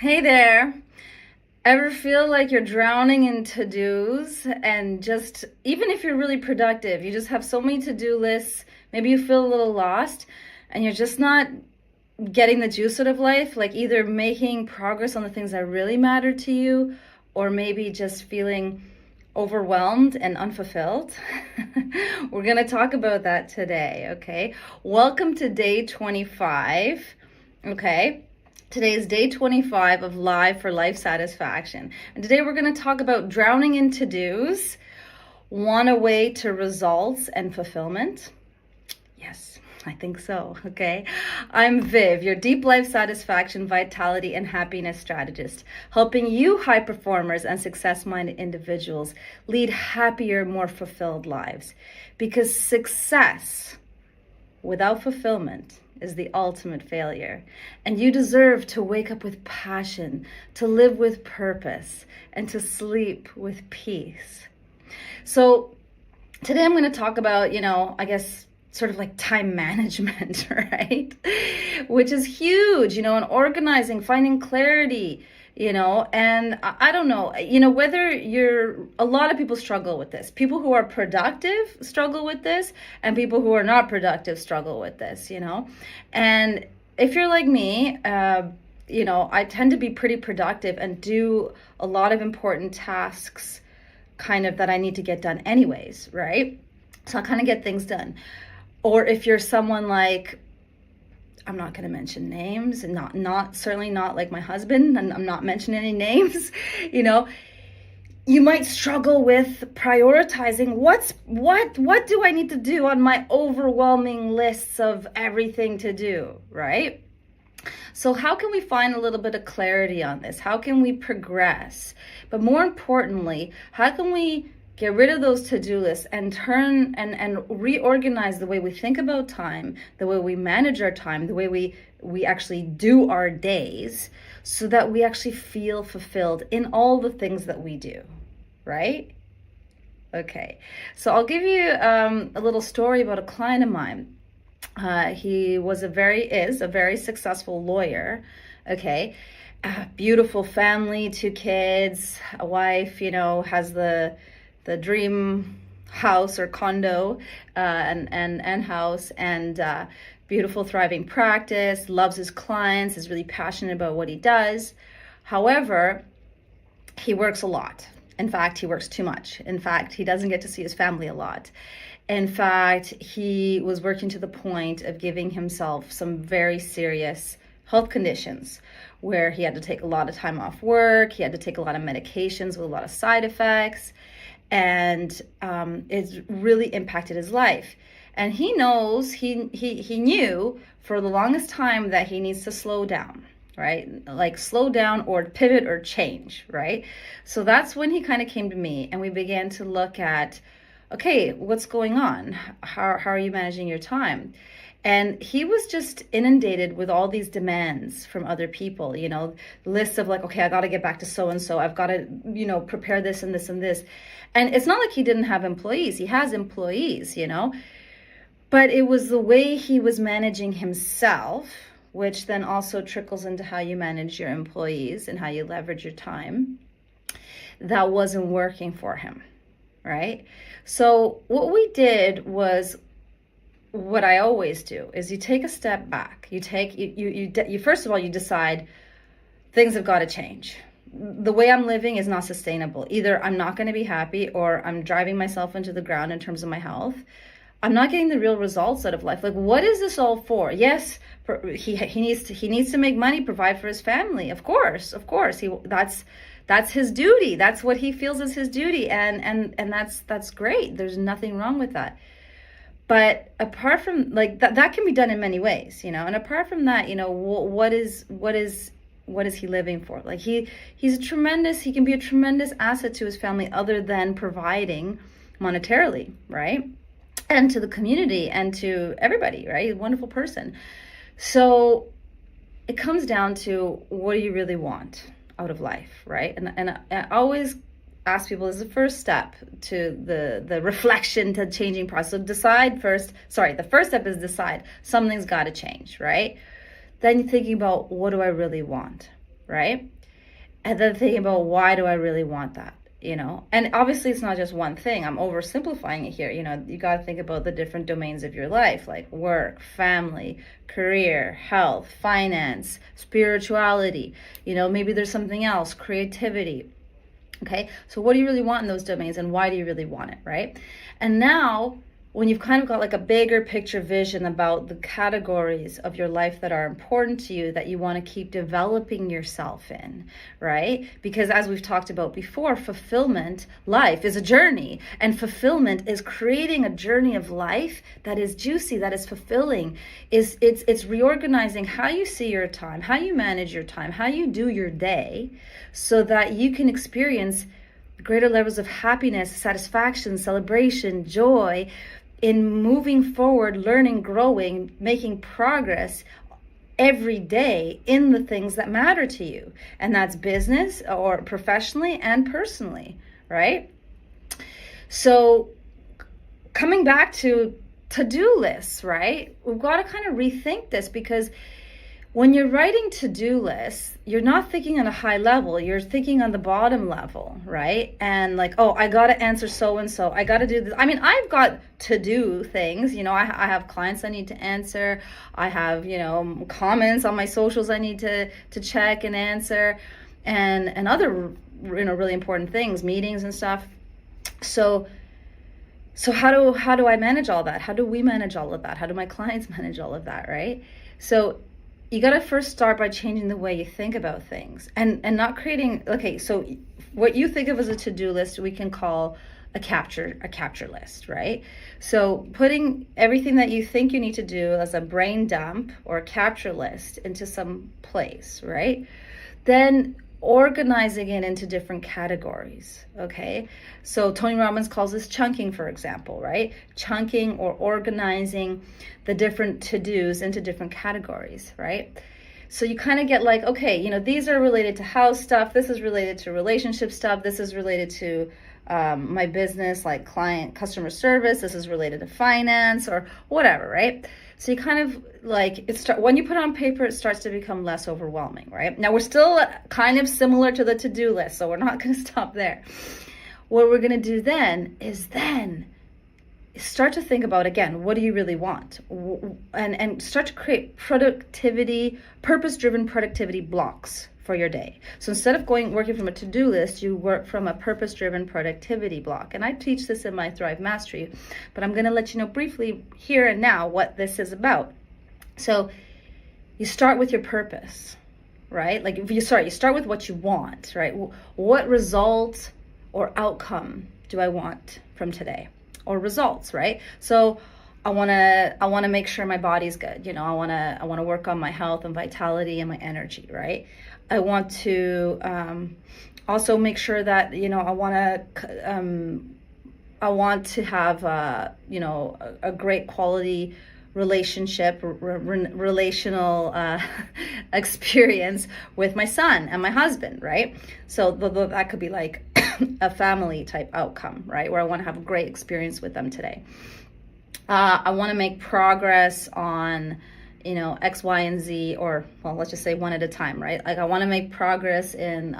Hey there. Ever feel like you're drowning in to-dos and just, even if you're really productive, you just have so many to-do lists, maybe you feel a little lost and you're just not getting the juice out of life, like either making progress on the things that really matter to you or maybe just feeling overwhelmed and unfulfilled? We're going to talk about that today, okay? Welcome to day 25, okay? Today is day 25 of Live for Life Satisfaction. And today we're going to talk about drowning in to-dos, one way to results and fulfillment. Yes, I think so, okay? I'm Viv, your deep life satisfaction, vitality, and happiness strategist, helping you high performers and success-minded individuals lead happier, more fulfilled lives. Because success without fulfillment is the ultimate failure. And you deserve to wake up with passion, to live with purpose, and to sleep with peace. So today I'm going to talk about, I guess, sort of like time management, right? Which is huge, and organizing, finding clarity, and I don't know, whether a lot of people struggle with this. People who are productive struggle with this, and people who are not productive struggle with this, And if you're like me, I tend to be pretty productive and do a lot of important tasks kind of that I need to get done anyways, right? So I kind of get things done. Or if you're someone like, I'm not going to mention names, and not certainly not like my husband, and I'm not mentioning any names, you might struggle with prioritizing what do I need to do on my overwhelming lists of everything to do, right? So how can we find a little bit of clarity on this? How can we progress? But more importantly, how can we get rid of those to-do lists and turn and reorganize the way we think about time, the way we manage our time, the way we actually do our days, so that we actually feel fulfilled in all the things that we do, right? Okay, so I'll give you a little story about a client of mine. He is a very successful lawyer, okay? Beautiful family, 2 kids, a wife, has the dream house or condo and house, and beautiful thriving practice, loves his clients, is really passionate about what he does. However, he works a lot. In fact, he works too much. In fact, he doesn't get to see his family a lot. In fact, he was working to the point of giving himself some very serious health conditions where he had to take a lot of time off work. He had to take a lot of medications with a lot of side effects. And it's really impacted his life. And he knows, he knew for the longest time that he needs to slow down, right? Like slow down or pivot or change, right? So that's when he kind of came to me, and we began to look at, okay, what's going on? How are you managing your time? And he was just inundated with all these demands from other people, lists of like, okay, I got to get back to so-and-so. I've got to, prepare this and this and this. And it's not like he didn't have employees. He has employees, but it was the way he was managing himself, which then also trickles into how you manage your employees and how you leverage your time, that wasn't working for him, right? So what we did was, what I always do is you take a step back. You first of all, you decide things have got to change. The way I'm living is not sustainable. Either I'm not going to be happy, or I'm driving myself into the ground in terms of my health. I'm not getting the real results out of life. Like, what is this all for? Yes, he needs to make money, provide for his family. Of course. That's his duty. That's what he feels is his duty, and that's great. There's nothing wrong with that. But apart from like that can be done in many ways, and apart from that, what is he living for? Like he can be a tremendous asset to his family, other than providing monetarily, right? And to the community and to everybody, right? A wonderful person. So it comes down to, what do you really want out of life, right? And I always ask people, is the first step to the reflection to changing process. So the first step is decide something's got to change, right? Then you're thinking about, what do I really want, right? And then thinking about, why do I really want that? You know, and obviously it's not just one thing. I'm oversimplifying it here. You know, you got to think about the different domains of your life, like work, family, career, health, finance, spirituality. You know, maybe there's something else, creativity. Okay, so what do you really want in those domains, and why do you really want it, right? And now, when you've kind of got like a bigger picture vision about the categories of your life that are important to you, that you want to keep developing yourself in, right? Because as we've talked about before, fulfillment, life is a journey, and fulfillment is creating a journey of life that is juicy, that is fulfilling. It's reorganizing how you see your time, how you manage your time, how you do your day, so that you can experience greater levels of happiness, satisfaction, celebration, joy, in moving forward, learning, growing, making progress every day in the things that matter to you. And that's business or professionally and personally, right? So coming back to to-do lists, right? We've got to kind of rethink this, because when you're writing to-do lists, you're not thinking on a high level, you're thinking on the bottom level, right? And like, oh, I got to answer so-and-so, I got to do this. I mean, I've got to-do things, you know, I have clients I need to answer, I have, you know, comments on my socials I need to check and answer, and other, you know, really important things, meetings and stuff. So how do I manage all that? How do we manage all of that? How do my clients manage all of that, right? So you got to first start by changing the way you think about things, and not creating, okay, so what you think of as a to-do list, we can call a capture list, right? So putting everything that you think you need to do as a brain dump or a capture list into some place, right? Then organizing it into different categories, okay? So Tony Robbins calls this chunking, for example, right? Chunking or organizing the different to-dos into different categories, right? So you kind of get like, okay, you know, these are related to house stuff, this is related to relationship stuff, this is related to my business, like client customer service, this is related to finance or whatever, right? So you kind of like, when you put it on paper, it starts to become less overwhelming, right? Now we're still kind of similar to the to-do list, so we're not going to stop there. What we're going to do then is start to think about, again, what do you really want? And start to create purpose-driven productivity blocks for your day. So instead of working from a to-do list, you work from a purpose-driven productivity block. And I teach this in my Thrive Mastery, but I'm going to let you know briefly here and now what this is about. So you start with your purpose, right? Like you start with what you want, right? What result or outcome do I want from today? Or results, right? So I want to make sure my body's good. You know, I want to work on my health and vitality and my energy, right? I want to also make sure that, you know, I want to have you know, a great quality relationship, relational experience with my son and my husband, right? So that could be like a family type outcome, right? Where I want to have a great experience with them today. I want to make progress on, you know, X, Y, and Z, or, well, let's just say one at a time, right? Like I want to make progress in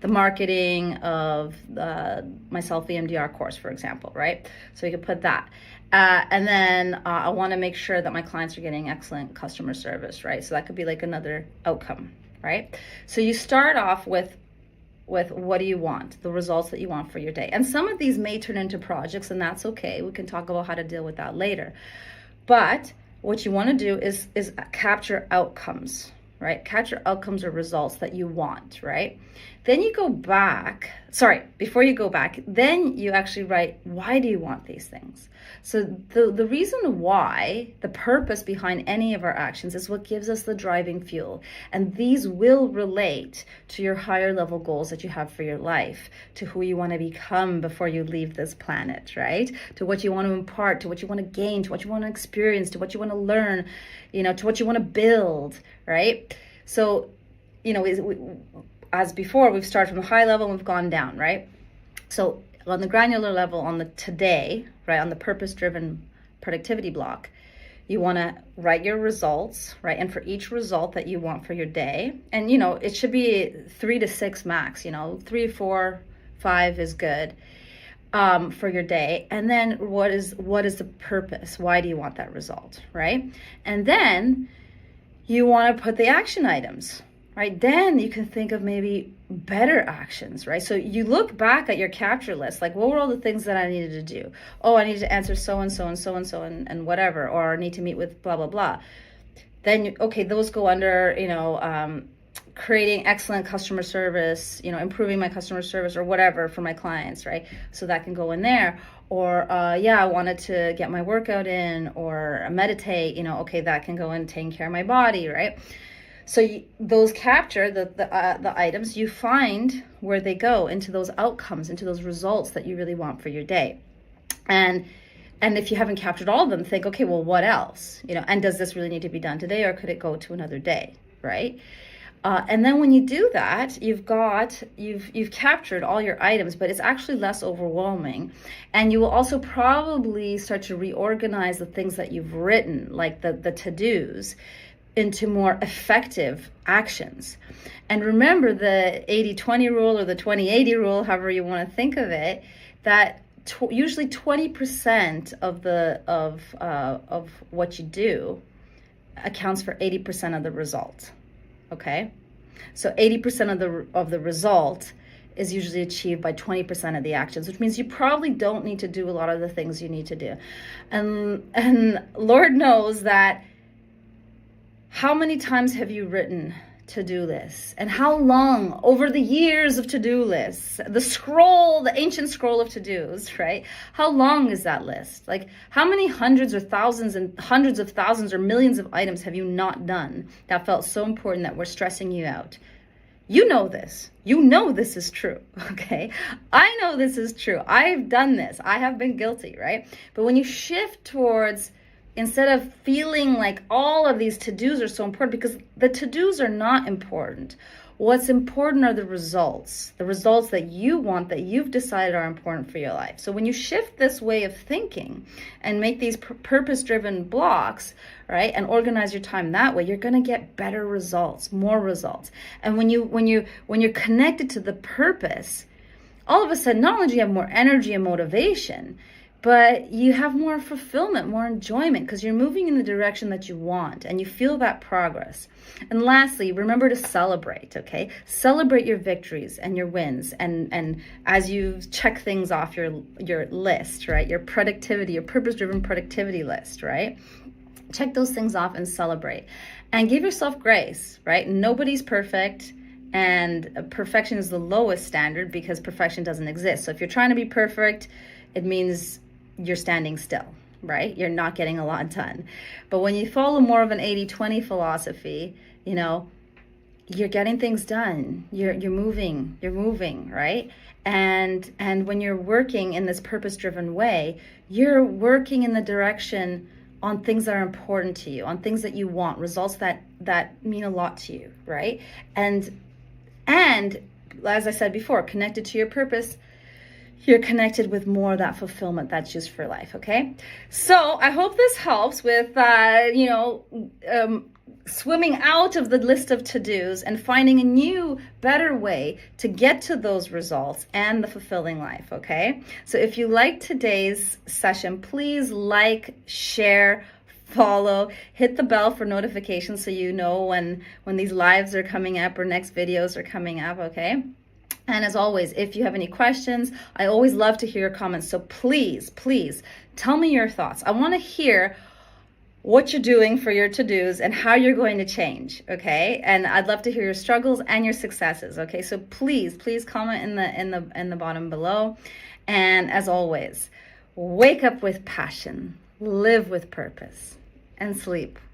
the marketing of my self-EMDR course, for example, right? So you could put that. And then I want to make sure that my clients are getting excellent customer service, right? So that could be like another outcome, right? So you start off with what do you want, the results that you want for your day. And some of these may turn into projects, and that's okay. We can talk about how to deal with that later. But what you want to do is capture outcomes, right? Capture outcomes or results that you want, right? Then you go back, before you go back, then you actually write, why do you want these things? So the reason why, the purpose behind any of our actions is what gives us the driving fuel. And these will relate to your higher level goals that you have for your life, to who you want to become before you leave this planet, right? To what you want to impart, to what you want to gain, to what you want to experience, to what you want to learn, you know, to what you want to build, right? So, you know, as before, we've started from a high level and we've gone down, right? So on the granular level, on the today, right, on the purpose-driven productivity block, You want to write your results, right? And for each result that you want for your day, and it should be 3 to 6 max, 3, 4, 5 is good for your day. And then what is the purpose? Why do you want that result, right? And then you want to put the action items, right? Then you can think of maybe better actions, right? So you look back at your capture list, like what were all the things that I needed to do? Oh, I need to answer so and so and so and so and whatever, or I need to meet with blah blah blah. Then okay, those go under creating excellent customer service, improving my customer service or whatever for my clients, right? So that can go in there. Or I wanted to get my workout in or meditate, okay, that can go in taking care of my body, right? So those capture the items, you find where they go into those outcomes, into those results that you really want for your day. And if you haven't captured all of them, think, okay, well, what else? And does this really need to be done today, or could it go to another day, right? And then when you do that, you've captured all your items, but it's actually less overwhelming. And you will also probably start to reorganize the things that you've written, like the to-dos, into more effective actions. And remember the 80-20 rule or the 20-80 rule, however you want to think of it, that usually 20% of what you do accounts for 80% of the result. Okay, so 80% of the result is usually achieved by 20% of the actions, which means you probably don't need to do a lot of the things you need to do. And Lord knows that. How many times have you written to-do lists? And how long over the years of to-do lists? The ancient scroll of to-dos, right? How long is that list? Like how many hundreds or thousands and hundreds of thousands or millions of items have you not done that felt so important that were stressing you out? You know this. You know this is true, okay? I know this is true. I've done this. I have been guilty, right? But when you shift towards, instead of feeling like all of these to-dos are so important, because the to-dos are not important. What's important are the results that you want, that you've decided are important for your life. So when you shift this way of thinking and make these purpose-driven blocks, right, and organize your time that way, you're going to get better results, more results. And when you're connected to the purpose, all of a sudden, not only do you have more energy and motivation, but you have more fulfillment, more enjoyment, because you're moving in the direction that you want and you feel that progress. And lastly, remember to celebrate, okay? Celebrate your victories and your wins. And as you check things off your list, right? Your productivity, your purpose-driven productivity list, right? Check those things off and celebrate. And give yourself grace, right? Nobody's perfect. And perfection is the lowest standard because perfection doesn't exist. So if you're trying to be perfect, it means you're standing still, right? You're not getting a lot done. But when you follow more of an 80-20 philosophy, you're getting things done. You're moving, right? And when you're working in this purpose-driven way, you're working in the direction on things that are important to you, on things that you want, results that mean a lot to you, right? And as I said before, connected to your purpose, you're connected with more of that fulfillment that's just for life, okay? So I hope this helps with, swimming out of the list of to-dos and finding a new, better way to get to those results and the fulfilling life, okay? So if you liked today's session, please like, share, follow, hit the bell for notifications so you know when these lives are coming up or next videos are coming up, okay? And as always, if you have any questions, I always love to hear your comments. So please, please tell me your thoughts. I want to hear what you're doing for your to-dos and how you're going to change, okay? And I'd love to hear your struggles and your successes, okay? So please comment in the bottom below. And as always, wake up with passion, live with purpose, and sleep